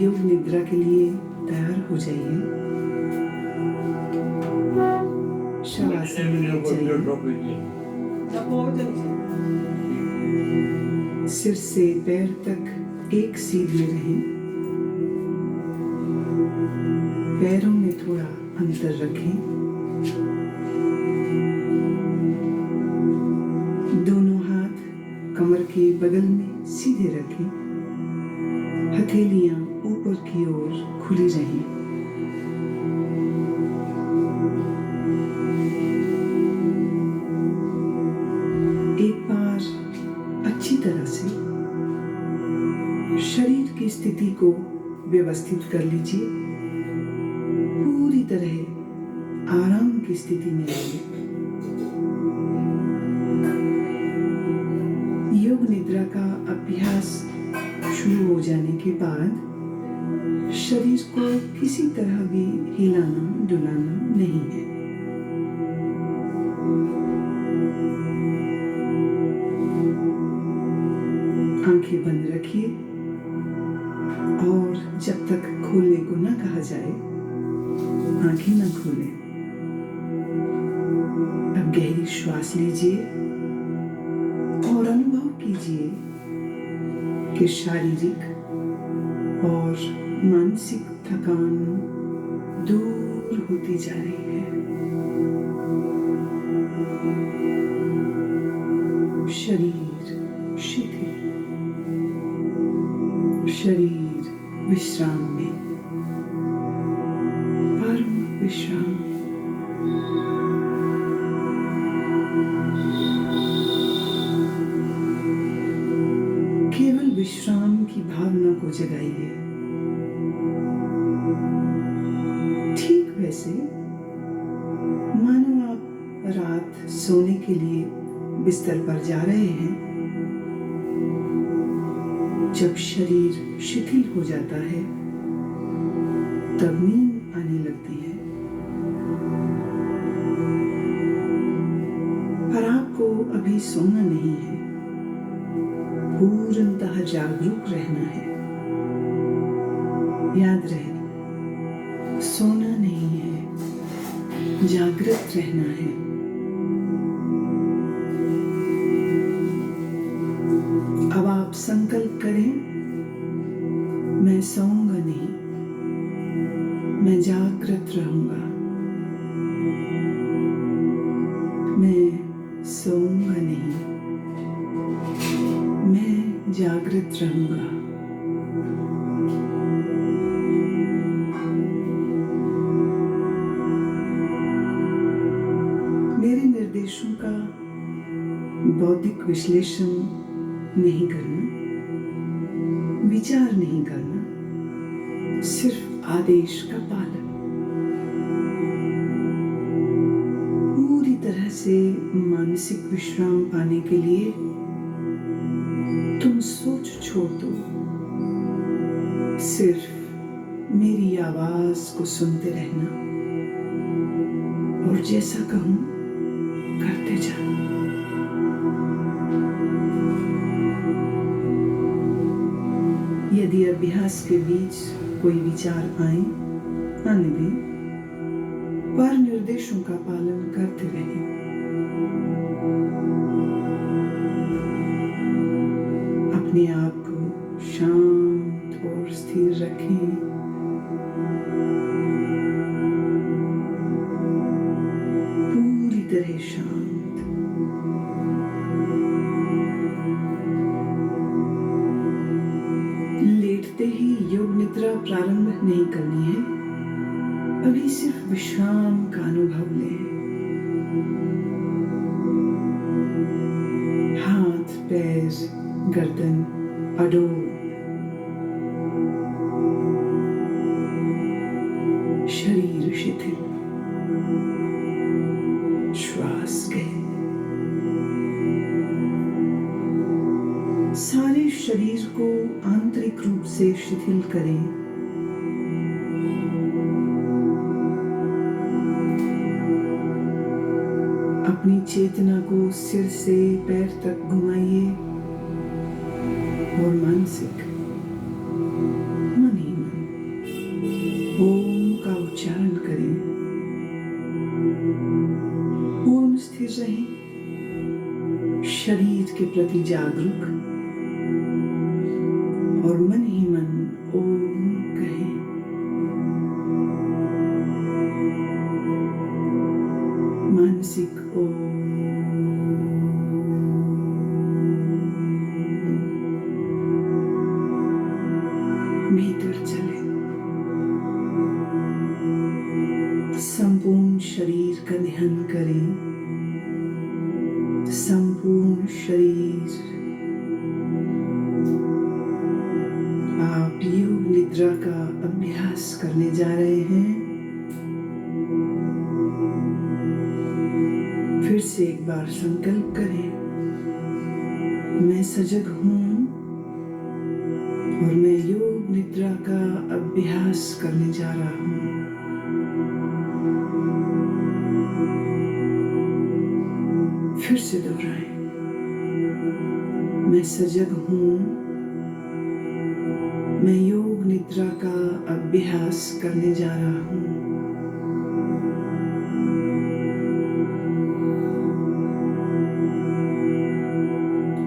योग निद्रा के लिए तैयार हो जाइए। शवासन में लेट जाइए। सिर से पैर तक एक सीधे रहें। पैरों में थोड़ा अंतर रखें। दोनों हाथ कमर के बगल में सीधे रखें। हथेलियां ऊपर की ओर खुली रहें। एक बार अच्छी तरह से शरीर की स्थिति को व्यवस्थित कर लीजिए। पूरी तरह आराम की स्थिति में आइए। योग निद्रा का अभ्यास शुरू हो जाने के बाद शरीर को किसी तरह भी हिलाना डुलाना नहीं है। आंखें बंद रखिए और जब तक खोलने को न कहा जाए आंखें न खोलें। अब गहरी श्वास लीजिए और अनुभव कीजिए कि शारीरिक और मानसिक थकान दूर होती जा रही है। शरीर शिथिल, शरीर विश्राम में, परम विश्राम। केवल विश्राम की भावना को जगाइए। ठीक वैसे मानो आप रात सोने के लिए बिस्तर पर जा रहे हैं। जब शरीर शिथिल हो जाता है तब नींद आने लगती है, पर आपको अभी सोना नहीं है, पूर्णतः जागरूक रहना है। याद रहे, सोना नहीं है, जागृत रहना है। अब आप संकल्प करें, मैं सोऊंगा नहीं, मैं जागृत रहूंगा। मैं सोऊंगा नहीं, मैं जागृत रहूंगा। मेरे निर्देशों का बौद्धिक विश्लेषण नहीं करना, विचार नहीं करना, सिर्फ आदेश का पालन। पूरी तरह से मानसिक विश्राम पाने के लिए तुम सोच छोड़ दो। सिर्फ मेरी आवाज को सुनते रहना और जैसा कहूं करते जाओ। यदि अभ्यास के बीच कोई विचार आए, आने दें, पर निर्देशों का पालन करते रहें। अपने आप को शांत और स्थिर रखें। पूरी तरह शांत। लेटते ही योग निद्रा प्रारंभ नहीं करनी है। अभी सिर्फ विश्राम का अनुभव लें। हाथ, पैर, गर्दन अडोल, शरीर शिथिल, श्वास गहन। सारे शरीर को आंतरिक रूप से शिथिल करें। अपनी चेतना को सिर से पैर तक घुमाइए और मानसिक मन ही मन प्रति जागरूक और मन ही मन ओम कहें। मानसिक ओम, भीतर चले, संपूर्ण शरीर का ध्यान करें। संपूर्ण शरीर। आप योग निद्रा का अभ्यास करने जा रहे हैं। फिर से एक बार संकल्प करें, मैं सजग हूं और मैं योग निद्रा का अभ्यास करने जा रहा हूं। फिर से दोहराएं, मैं सजग हूं, मैं योग निद्रा का अभ्यास करने जा रहा हूं।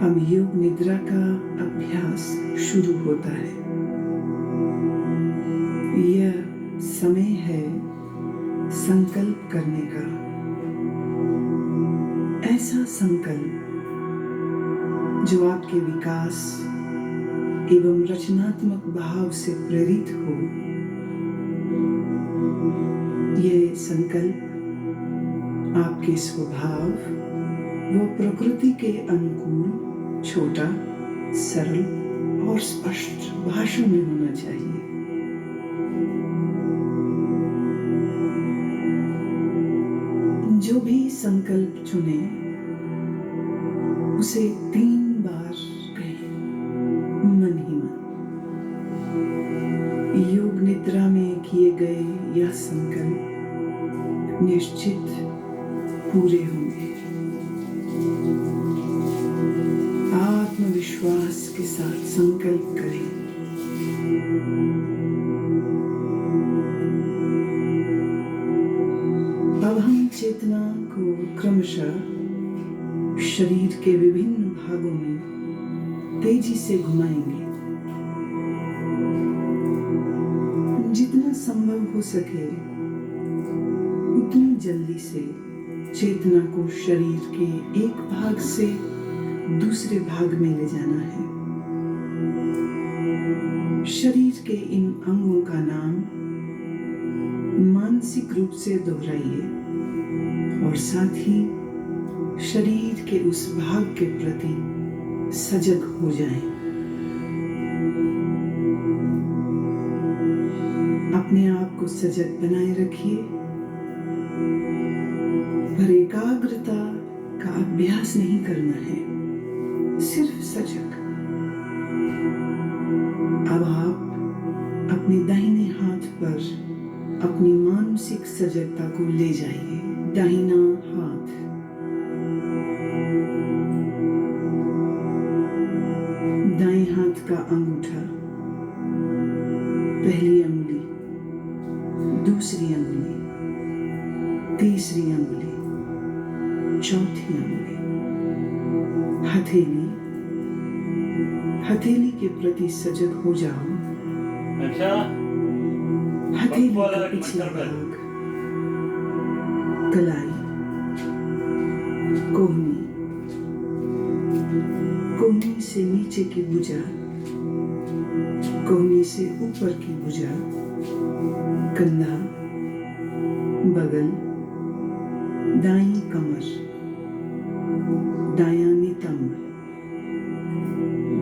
अब योग निद्रा का अभ्यास शुरू होता है। यह समय है संकल्प करने का। ऐसा संकल्प जो आपके विकास एवं रचनात्मक भाव से प्रेरित हो। यह संकल्प आपके स्वभाव व प्रकृति के अनुकूल छोटा, सरल और स्पष्ट भाषा में होना चाहिए। जो भी संकल्प चुने उसे 3 बार कहें, मन ही मन। योग निद्रा में किए गए यह संकल्प निश्चित पूरे होंगे। आत्मविश्वास के साथ संकल्प करें। अब हम चेतना को क्रमशः शरीर के विभिन्न भागों में तेजी से घुमाएंगे। जितना संभव हो सके उतनी जल्दी से चेतना को शरीर के एक भाग से दूसरे भाग में ले जाना है। शरीर के इन अंगों का नाम मानसिक रूप से दोहराइए और साथ ही शरीर के उस भाग के प्रति सजग हो जाएं। अपने आप को सजग बनाए रखिए, पर एकाग्रता का अभ्यास नहीं करना है, सिर्फ सजग। अब आप अपने दाहिने हाथ पर अपनी मानसिक सजगता को ले जाइए। दाहिना हाथ, दाएं हाथ का अंगूठा, पहली अंगुली, दूसरी अंगुली, तीसरी अंगुली, चौथी अंगुली, हथेली। हथेली के प्रति सजग हो जाओ। अच्छा, हथेली का पिछला भाग, कलाई, कोहनी, कोहनी से नीचे की भुजा, कोहनी से ऊपर की भुजा, कंधा, बगल, दाईं कमर, दायां नितंब,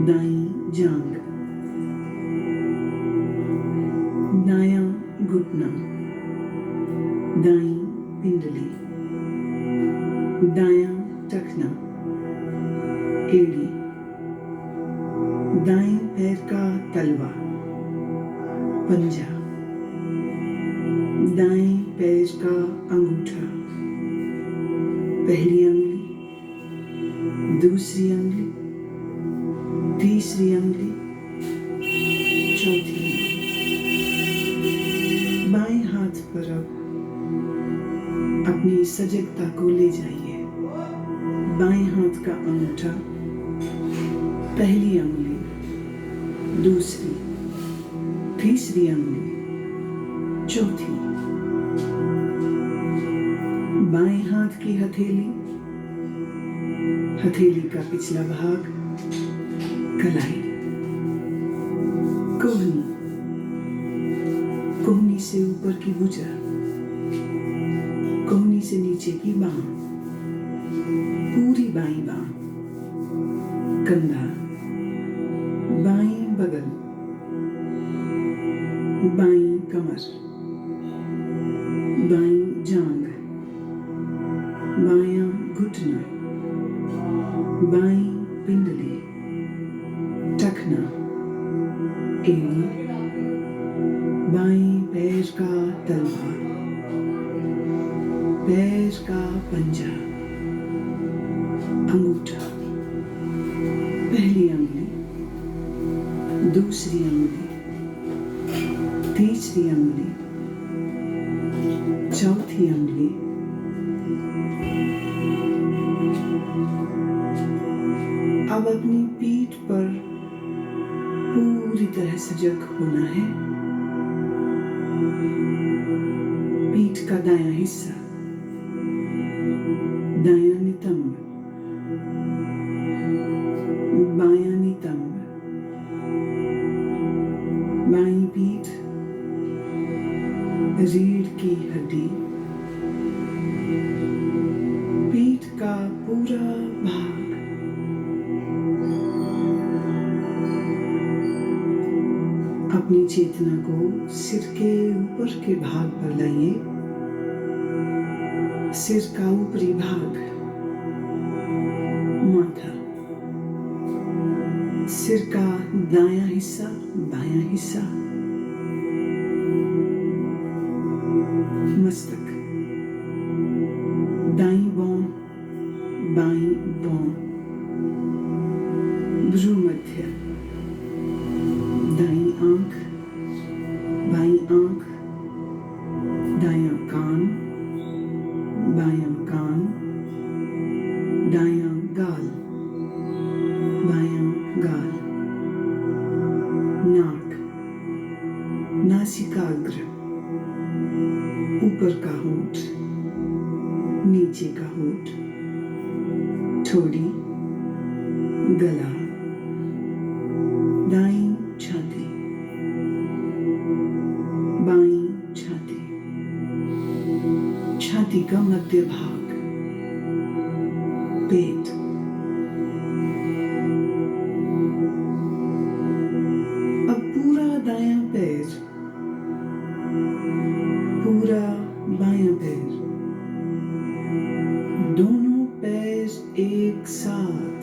दाईं जांघ, दायां घुटना, दाईं पिंडली, दायां टखना, एड़ी, दाएं पैर का तलवा, पंजा, दाएं पैर का अंगूठा, पहली अंगुली, दूसरी अंगुली, तीसरी अंगुली, चौथी अंगुली। बाएं हाथ पर अब अपनी सजगता को ले जाइए। बाएं हाथ का अंगूठा, दूसरी, तीसरी अंगुली, चौथी, बाएं हाथ की हथेली, हथेली का पिछला भाग, कलाई, कोहनी, कोहनी से ऊपर की भुजा, कोहनी से नीचे की बांह, पूरी बाईं बांह, कंधा, बाईं बगल, बाईं कमर, बाईं जांघ, बायां घुटना, बाईं पिंडली, टखना, एड़ी, बाईं पैर का तलवा, पैर का पंजा, अंगूठा, पहली अंगुली, दूसरी अंगुली, तीसरी अंगुली, चौथी अंगुली, अब अपनी पीठ पर पूरी तरह सजग होना है। पीठ का दायां हिस्सा, दायां नितंब, बायां नितंब, बाईं पीठ, रीढ़ की हड्डी, पीठ का पूरा भाग, अपनी चेतना को सिर के ऊपर के भाग पर लाइए। सिर का ऊपरी भाग, माथा, सिर का दायां हिस्सा, बायां हिस्सा, मस्तक, दाईं भौं, बाईं भौं, भ्रूमध्य, दाईं आंख, बाईं आंख, दायां कान, बायां कान, दायां गाल, बायां गाल, नाक, नासिकाग्र, ऊपर का होंठ, नीचे का होंठ, ठोड़ी, गला, दाईं छाती, बाईं छाती, छाती का मध्य भाग, पेट, अब पूरा दायां पैर, पूरा बायां पैर, दोनों पैर एक साथ,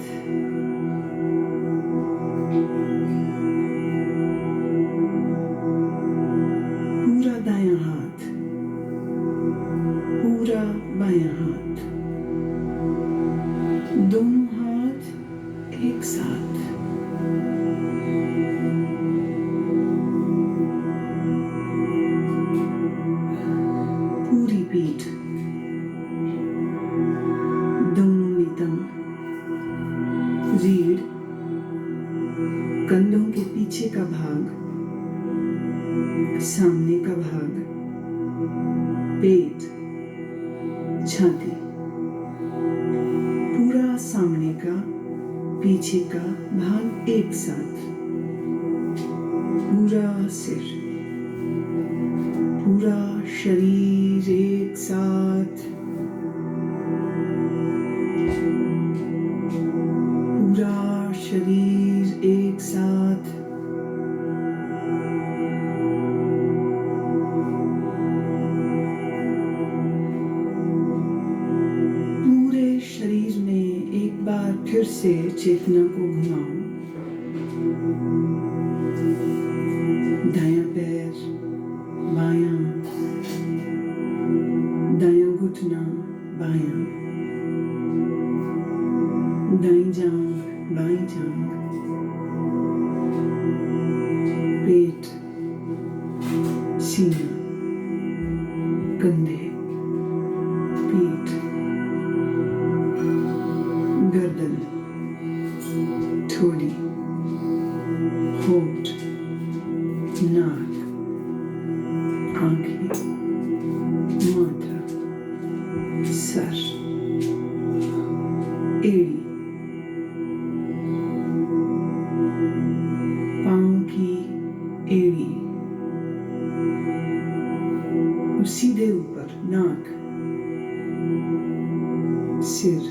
पूरा दायां हाथ, पूरा बायां हाथ, दोनों हाथ एक साथ, पूरी पीठ, दोनों नितंब, रीढ़, कंधों के पीछे का भाग, सामने का भाग, पेट, छाती, पूरा सामने का पीछे का भाग एक साथ, पूरा सिर, पूरा शरीर एक साथ, पूरा शरीर एक साथ, फिर से चेतना को घुमाओ। दायां पैर, बायां, दायां घुटना, बायां, दाईं जांघ, बाईं जांघ, पेट, सीना, कंधे, पीठ, गर्दन, ठोड़ी, होंठ, नाक, आंखें, माथा, सर, एड़ी, पांव की एड़ी और सीधे ऊपर नाक, सिर,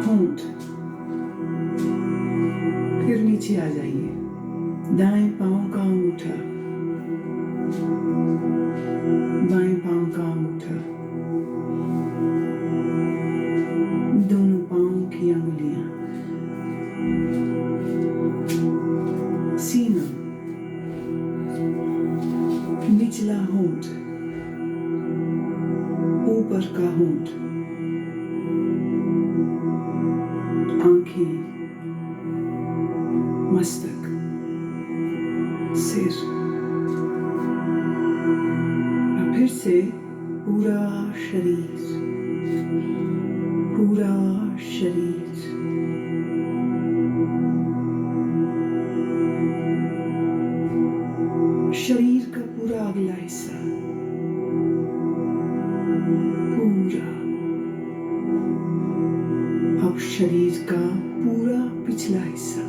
होंठ, फिर नीचे आ जाइए, दाएं पांव का अंगूठा, बाएं पांव का अंगूठा, दोनों पांव की अंगुलियां, सीना, निचला होंठ, ऊपर का होंठ, आंखें, मस्तक, सिर, और फिर से पूरा शरीर, पूरा शरीर, शरीर का पूरा अगला हिस्सा, पूरा, अब शरीर का पूरा पिछला हिस्सा,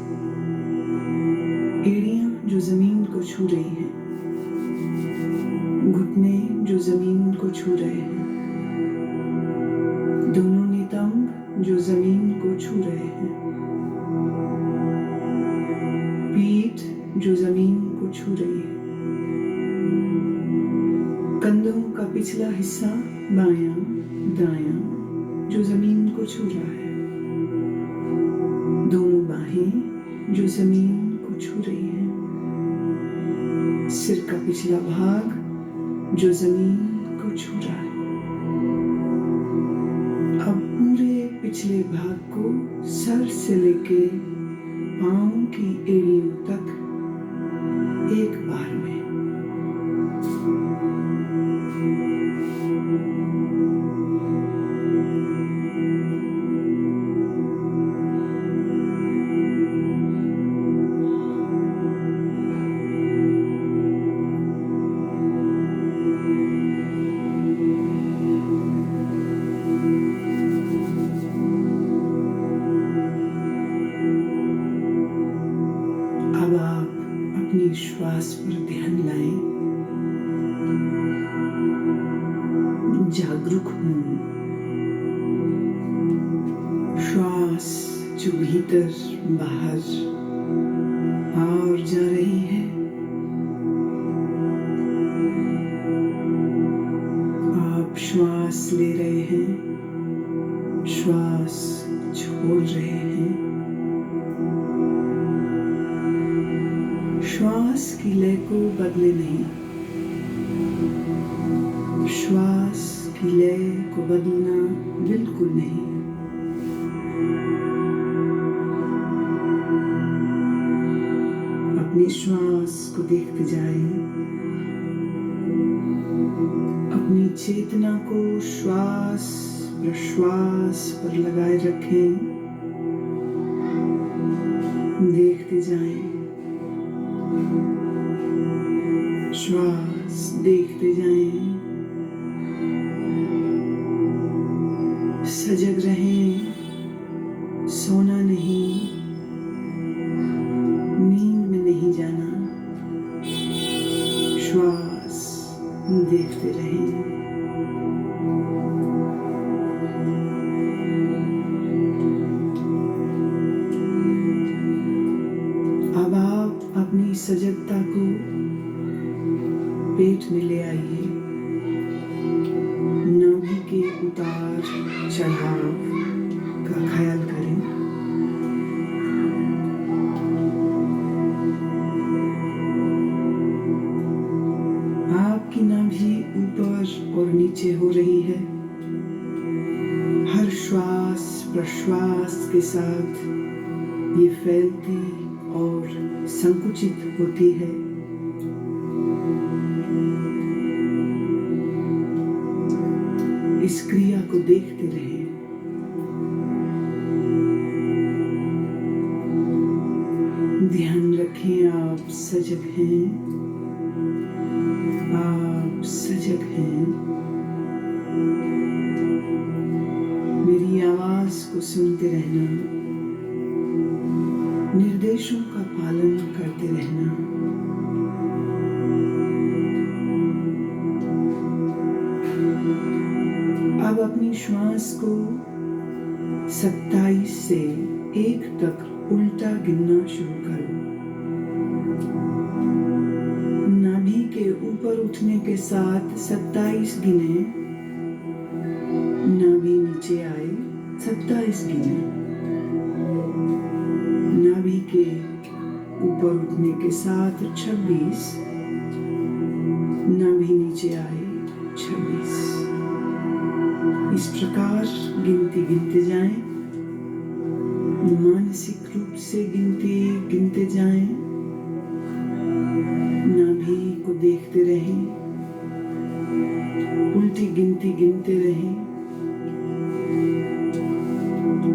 एड़ियां जो जमीन को छू रही हैं, घुटने जो जमीन को छू रहे हैं, दोनों नितंब जो जमीन को छू रहे हैं, पीठ जो जमीन को छू रही है, कंधों का पिछला हिस्सा बायां दायां जो जमीन को छू रहा है, दोनों बाहें जो जमीन को छू रही हैं, सिर का पिछला भाग जो जमीन को छू रहा है। अब पूरे पिछले भाग को सर से लेके पांव की एड़ियों तक एक बार में, अब आप अपनी श्वास पर ध्यान लाएं, जागरूक हों, श्वास जो भीतर बाहर और जा रही है, आप श्वास ले रहे हैं, श्वास छोड़ रहे हैं, श्वास की लय को बदले नहीं, श्वास की लय को बदलना बिल्कुल नहीं। अपनी श्वास को देखते जाएं, अपनी चेतना को श्वास प्रश्वास पर लगाए रखें, देखते जाएं, श्वास देखते जाएं, सजग रहें, सोना नहीं, नींद में नहीं जाना, श्वास देखते रहें। अब आप अपनी सजगता को पेट में ले आइए, नाभि के उतार चढ़ाव का ख्याल करें। आपकी नाभि ऊपर और नीचे हो रही है, हर श्वास प्रश्वास के साथ ये फैलती और संकुचित होती है। इस क्रिया को देखते रहें। ध्यान रखें आप सजग हैं, आप सजग हैं। मेरी आवाज को सुनते रहना, निर्देशों का पालन करते रहना। अब अपनी श्वास को 27 से 1 तक उल्टा गिनना शुरू करो। नाभि के ऊपर उठने के साथ 27 गिने, नाभि नीचे आए 27 गिने। नाभि के ऊपर उठने के साथ 26, नाभि नीचे आए 26। इस प्रकार गिनती गिनते जाएं, मानसिक रूप से गिनती गिनते जाएं, नाभि को देखते रहें, उल्टी गिनती गिनते रहें।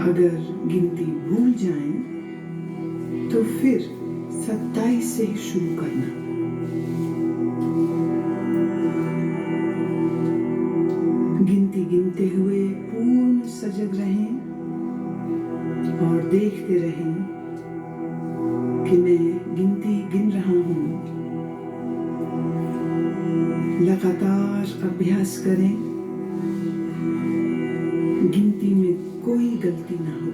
अगर गिनती भूल जाएं तो फिर 27 से ही शुरू करना। गिनती गिनते हुए पूर्ण सजग रहें और देखते रहें कि मैं गिनती गिन रहा हूं। लगातार अभ्यास करें, गिनती में कोई गलती ना हो।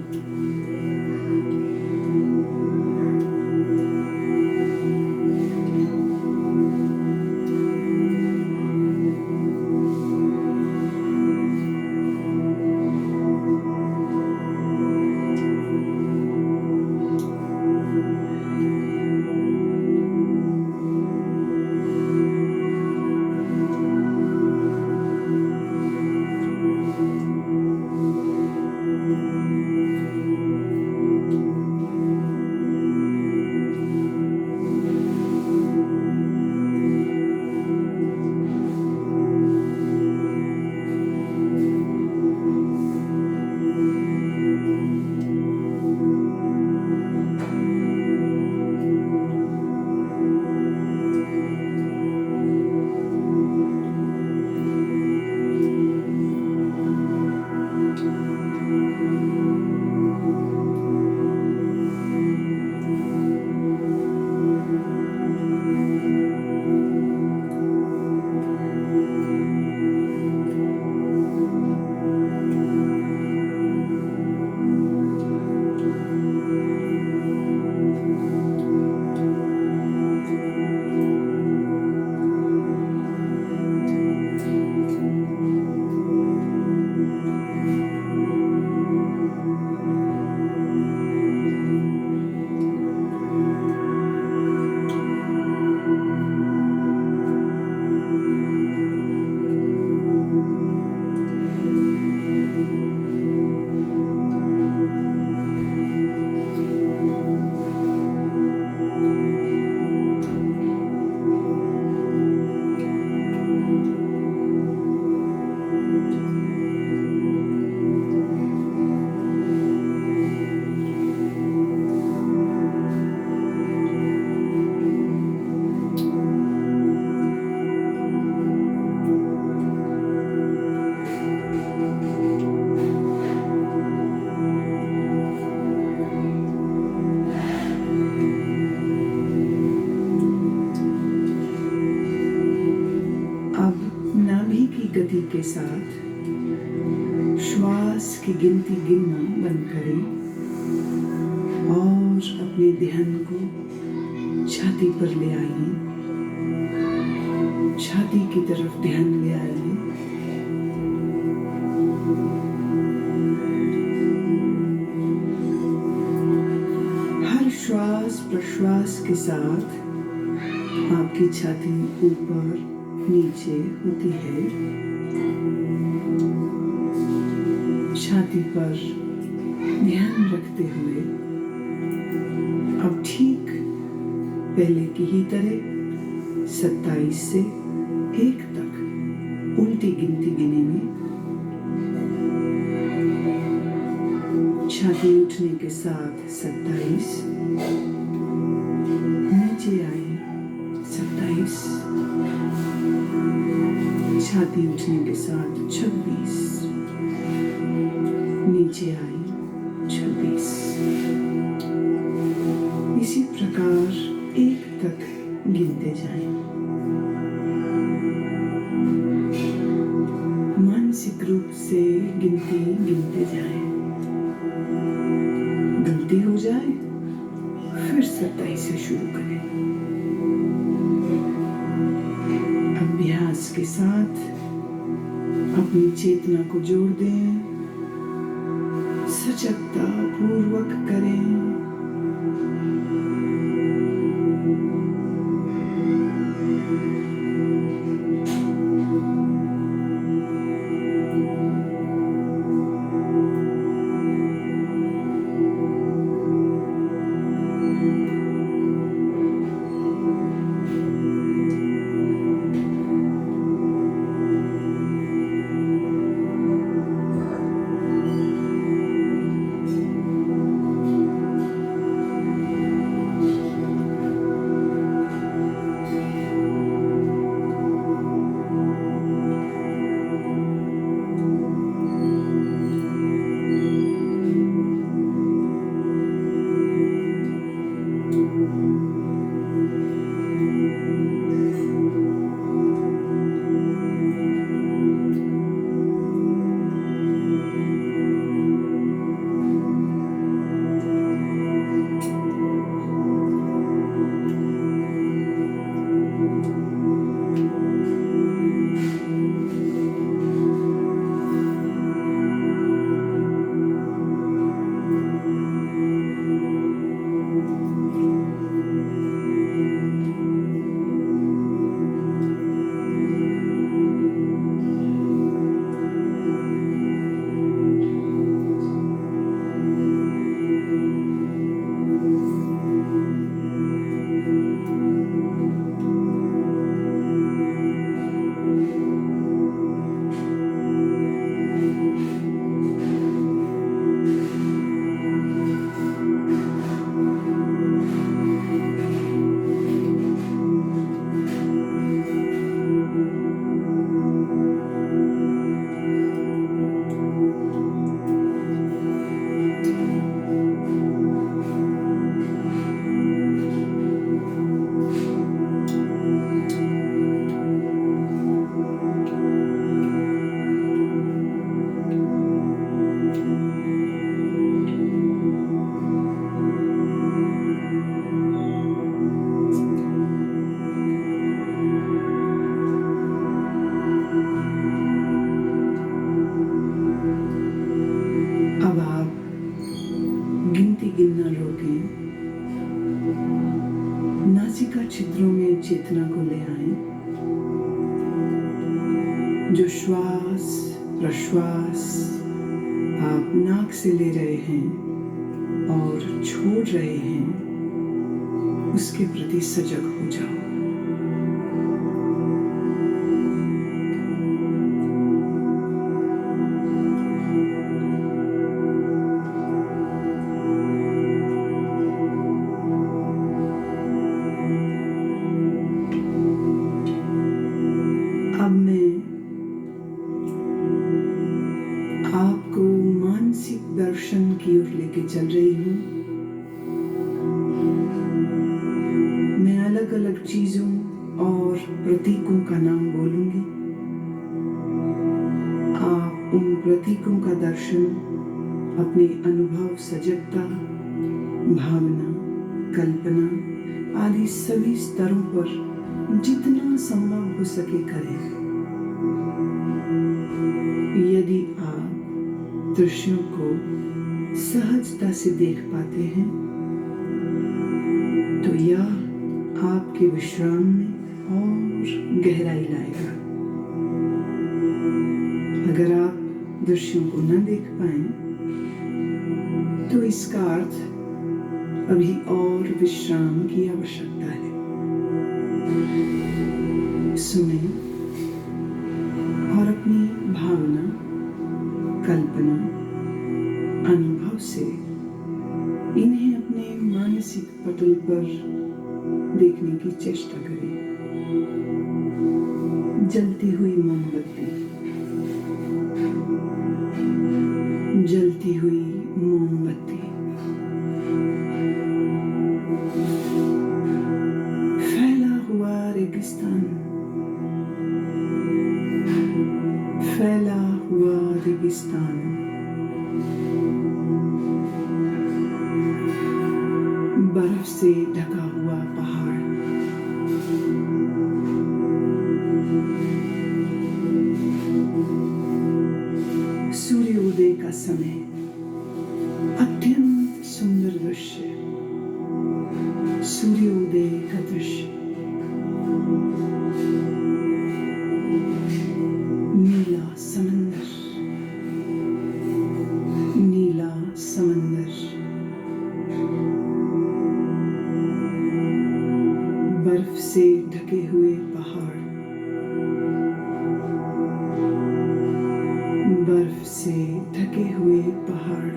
गति के साथ श्वास की गिनती गिनना बंद करें और अपने ध्यान को छाती पर ले आइए। छाती की तरफ ध्यान ले आइए। हर श्वास प्रश्वास के साथ आपकी छाती ऊपर नीचे होती है। छाती पर ध्यान रखते हुए अब ठीक पहले की ही तरह 27 से 1 तक उल्टी गिनती गिनेंगे। छाती उठने के साथ 27, छाती उठने के साथ 26 नीचे आई 26। इसी प्रकार 1 तक गिनते जाएं। मानसिक रूप से गिनती गिनते जाएं। गलती हो जाए फिर 27 से शुरू करें। अभ्यास के साथ अपनी चेतना को जोड़ दें, सजगता पूर्वक करें। गिनना रोकें। नासिका छिद्रों में चेतना को ले आएं। जो श्वास प्रश्वास आप नाक से ले रहे हैं और छोड़ रहे हैं, उसके प्रति सजग हो जाओ। अब मैं आपको मानसिक दर्शन की ओर लेके चल रही हूँ। मैं अलग अलग चीजों और प्रतीकों का नाम बोलूंगी। आप उन प्रतीकों का दर्शन अपने अनुभव, सजगता, भावना, कल्पना आदि सभी स्तरों पर जितना संभव हो सके करें। यदि आप दृश्यों को सहजता से देख पाते हैं तो यह आपके विश्राम में और गहराई लाएगा। अगर आप दृश्यों को न देख पाएं तो इसका अर्थ अभी और विश्राम की आवश्यकता है। सुने और अपनी भावना, कल्पना, अनुभव से इन्हें अपने मानसिक पटल पर देखने की चेष्टा करें। जलती हुई मोमबत्ती, जलती हुई मोमबत्ती, फैला हुआ रेगिस्तान, फैला हुआ रेगिस्तान, बर्फ से ढका हुआ पहाड़, सूर्योदय का समय, अत्यंत सुंदर दृश्य, सूर्योदय का दृश्य, नीला समंदर, नीला समंदर, बर्फ से ढके हुए पहाड़, बर्फ से ढके हुए पहाड़,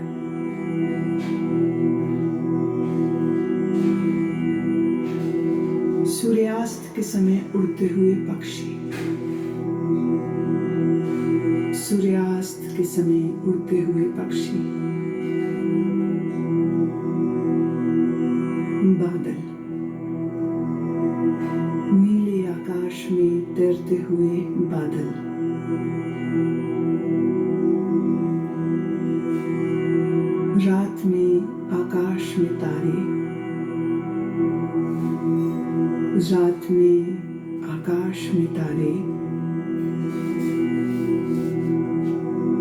सूर्यास्त के समय उड़ते हुए पक्षी, सूर्यास्त के समय उड़ते हुए पक्षी, बादल, नीले आकाश में तैरते हुए बादल, रात में आकाश में तारे, रात में आकाश में तारे,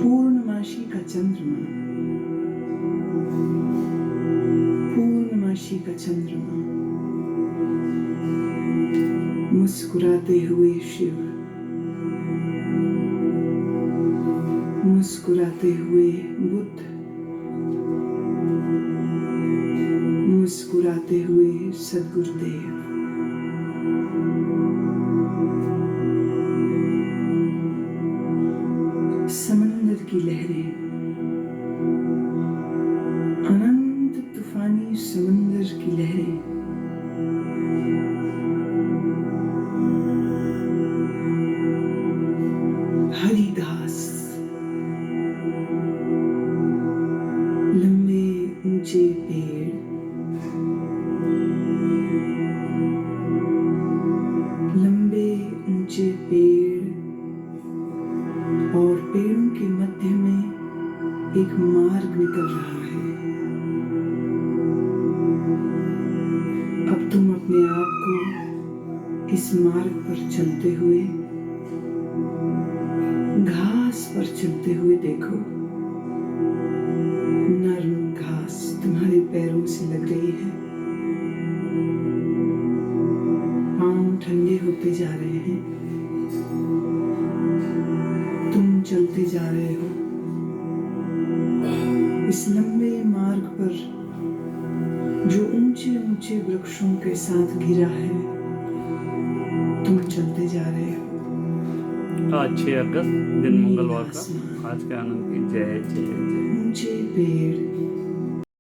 पूर्णमासी का चंद्रमा, पूर्णमासी का चंद्रमा, मुस्कुराते हुए शिव, मुस्कुराते हुए बुद्ध, मुस्कुराते हुए सद्गुरुदेव, समंदर की लहरें, अनंत तूफानी समंदर की लहरें, हरी घास, लंबे ऊंचे पेड़, लंबे ऊंचे पेड़, और पेड़ों के मध्य में एक मार्ग निकल रहा है। अब तुम अपने आप को इस मार्ग पर चलते हुए, घास पर चलते हुए देखो। नरम घास तुम्हारे पैरों से लग रही है, पांव ठंडे होते जा रहे हैं, तुम चलते जा रहे हो इस लंबे मार्ग पर जो ऊंचे ऊंचे वृक्षों के साथ घिरा है। तुम चलते जा रहे हो। 6 अगस्त दिन मंगलवार का आज के आनंद की जय जय जय। ऊंचे पेड़,